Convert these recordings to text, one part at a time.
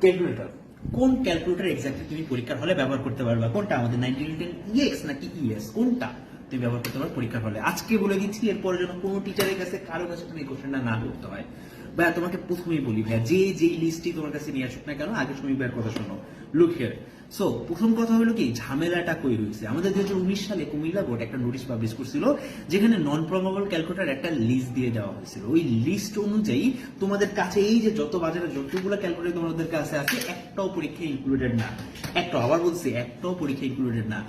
Calculator, কোন calculator exactly তুমি পরীক্ষার হলে ব্যবহার করতে পারবা? কোনটা, আমাদের 1910 EX নাকি ES, কোনটা তুমি ব্যবহার করতে পারো পরীক্ষার হলে? আজকে বলে দিচ্ছি, এরপরে যেন কোনো টিচারের কাছে কারো কাছে তুমি এই কোশ্চেনটা না করতে হয়। ভাইয়া তোমাকে প্রথমেই বলি ভাইয়া, যেই লিস্টই তোমার কাছে নিয়ে আসুক না কেন, আগে সময় ভাইয়ের কথা শোনো। লুক হিয়ার, সো প্রথম কথা হলো কি, ঝামেলাটা কই রয়েছে? আমাদের 2019 সালে কুমিল্লা বোর্ড একটা নোটিশ পাবলিশ করছিল, যেখানে নন প্রবাবল ক্যালকুলেটর একটা লিস্ট দিয়ে দেওয়া হয়েছিল। ওই লিস্ট অনুযায়ী তোমাদের কাছে এই যে যত বাজারে যতগুলো ক্যালকুলেটর তোমাদের কাছে আছে, একটাও পরীক্ষা ইনক্লুডেড না। একটাও, আবার বলছি, একটাও পরীক্ষা ইনক্লুডেড না।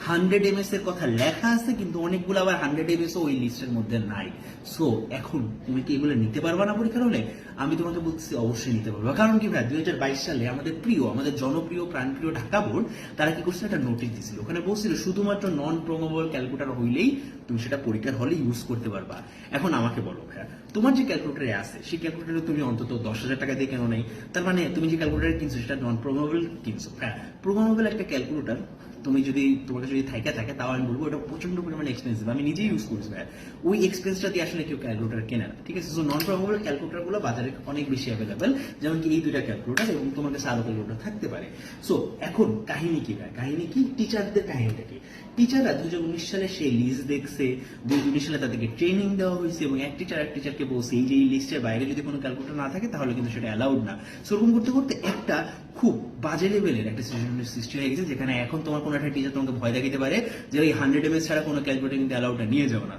100 MS এর কথা লেখা আছে, কিন্তু অনেকগুলো আবার 100 MS ও ওই লিস্টের মধ্যে নাই। সো এখন তুমি কি এগুলো নিতে পারবা না পরীক্ষার হলে? আমি তোমাকে বলছি অবশ্যই নিতে পারবো। কারণ কি ভাই, 2022 সালে আমাদের প্রিয়, আমাদের জনপ্রিয় প্রাণপ্রিয় ঢাকা বোর্ড তারা কি করছিল, একটা নোটিশ দিছিল। ওখানে বলছিল শুধুমাত্র নন প্রোমোবল ক্যালকুলেটর হইলেই তুমি সেটা পরীক্ষার হলে ইউজ করতে পারবা। এখন আমাকে বলো ভাইয়া, তোমার যে ক্যালকুলেটরে আছে সেই ক্যালকুলেটরে তুমি অন্তত 10,000 টাকা দিয়ে কেন নেই? তার মানে তুমি যে ক্যালকুলেটর কিনছো সেটা নন প্রোমোবল কিনছো। হ্যাঁ, প্রোমোবল একটা ক্যালকুলেটর তুমি যদি তোমার কাছে যদি থাকে তাও আমি বলবো ওটা প্রচন্ড পরিমাণে এক্সপেন্সিভ। আমি নিজেই ইউজ করছি ভাই, ওই এক্সপেন্সটা দিয়ে আসলে কেউ ক্যালকুলেটর কেনে না, ঠিক আছে? সো নন প্রবাবল ক্যালকুলেটর গুলো বাজারে অনেক বেশি অ্যাভেলেবেল, যেমন কি এই দুইটা ক্যালকুলেটর, এবং তোমার কাছে আরো ক্যালকুলেটর থাকতে পারে। সো এখন কাহিনী কি ভাই, কাহিনী কি, টিচারদের কাহিনীটা কি? টিচাররা 2019 সালে সেই লিস্ট দেখছে, 2019 সালে তাদেরকে ট্রেনিং দেওয়া হয়েছে, এবং এক টিচারকে বলছে এই যে এই লিস্টের বাইরে যদি কোনো ক্যালকুলেটর না থাকে তাহলে কিন্তু সেটা অ্যালাউড না। সো এরকম করতে করতে একটা খুব বাজে লেভেলের একটা সিচুয়েশনের সৃষ্টি হয়ে গেছে, যেখানে এখন তোমার কোনো একটা টিচার তোমাকে ভয় দেখাতে পারে যে ওই 100 MS ছাড়া কোনো ক্যালকুলেটর কিন্তু অ্যালাউড নিয়ে যাও না।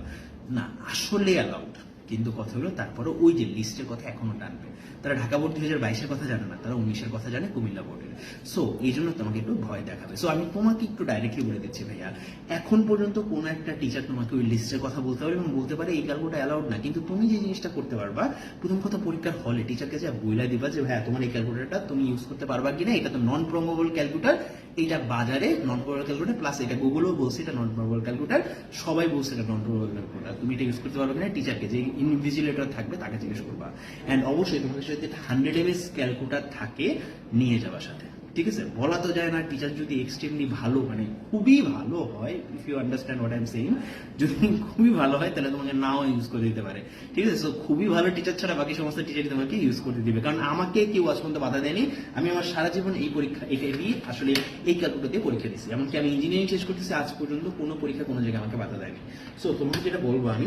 না, আসলে অ্যালাউড, কিন্তু কথা হলো তারপরে ওই যে লিস্টের কথা এখনো টানবে। তারা ঢাকা বোর্ড 2022-এর কথা জানে না, তারা 19-এর কথা জানে, কুমিল্লা বোর্ডের। সো এই জন্য তোমাকে একটু ভয় দেখাবে। সো আমি তোমাকে একটু ডাইরেক্টলি বলে দিচ্ছি ভাইয়া, এখন পর্যন্ত কোনো একটা টিচার তোমাকে ওই লিস্টের কথা বলতে পারে এবং বলতে পারে এই ক্যালকুলেটর অ্যালাউড না, কিন্তু তুমি যে জিনিসটা করতে পারবা, প্রথম কথা পরীক্ষার হলে টিচারকে যা বইলা দিবা যে ভাইয়া তোমার এই ক্যালকুলেটরটা তুমি ইউজ করতে পারবা কিনা, এটা তো নন প্রমোবল ক্যালকুলেটর, এটা বাজারে নন প্রমোবল ক্যালকুলেটর, প্লাস এটা গুগলও বলছে এটা নন প্রমোবল ক্যালকুলেটর, সবাই বলছে এটা নন প্রমোবল ক্যালকুলেটর, তুমি এটা ইউজ করতে পারবে কিনা টিচারকে, যে ইনভিজিলেটর থাকবে তাকে জিজ্ঞেস করবা। অ্যান্ড অবশ্যই তোমাদের সাথে 100 MS ক্যালকুলেটর থাকে নিয়ে যাবার সাথে, ঠিক আছে? বলা তো যায় না, টিচার যদি এক্সট্রিমলি ভালো, মানে খুবই ভালো হয়, if you understand what I am saying, যদি খুবই ভালো হয় তাহলে তোমাকে নাও ইউজ করে দিতে পারে, ঠিক আছে? সো খুবই ভালো টিচার ছাড়া বাকি সমস্ত টিচারই তোমাকে ইউজ করতে দিবে, কারণ আমাকে কেউ আজ পর্যন্ত বাধা দেয়নি। আমি আমার সারা জীবন এই পরীক্ষা, এটা দিয়ে আসলে এই ক্যালকুলেটর দিয়ে পরীক্ষা দিচ্ছি, এমনকি আমি ইঞ্জিনিয়ারিং শেষ করতেছি, আজ পর্যন্ত কোনো পরীক্ষা কোনো জায়গায় আমাকে বাধা দেয়নি। সো তোমাকে যেটা বলবো আমি,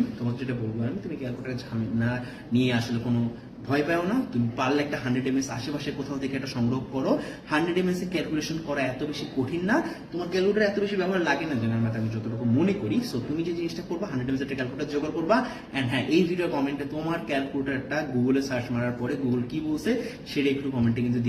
তুমি ক্যালকুলেটর ঝামেলা নিয়ে আসলে কোনো ভয় পাও না। তুমি পারলে একটা 100 MS আশেপাশে কোথাও থেকে একটা সংগ্রহ করো। 100 MS এর ক্যালকুলেশন করা এত বেশি কঠিন না, তোমার ক্যালকুলেটর এত বেশি ব্যবহার লাগে না জেনারেল ম্যাথ, আমি যতটুকু মনে করি। সো তুমি যে জিনিসটা করবা, 100 MS একটা ক্যালকুলেটর জোগাড় করবা। এন্ড হ্যাঁ, এই ভিডিও কমেন্টে তোমার ক্যালকুলেটরটা গুগলে সার্চ মারার পরে গুগল কি বলছে সেটা একটু কমেন্টে কিন্তু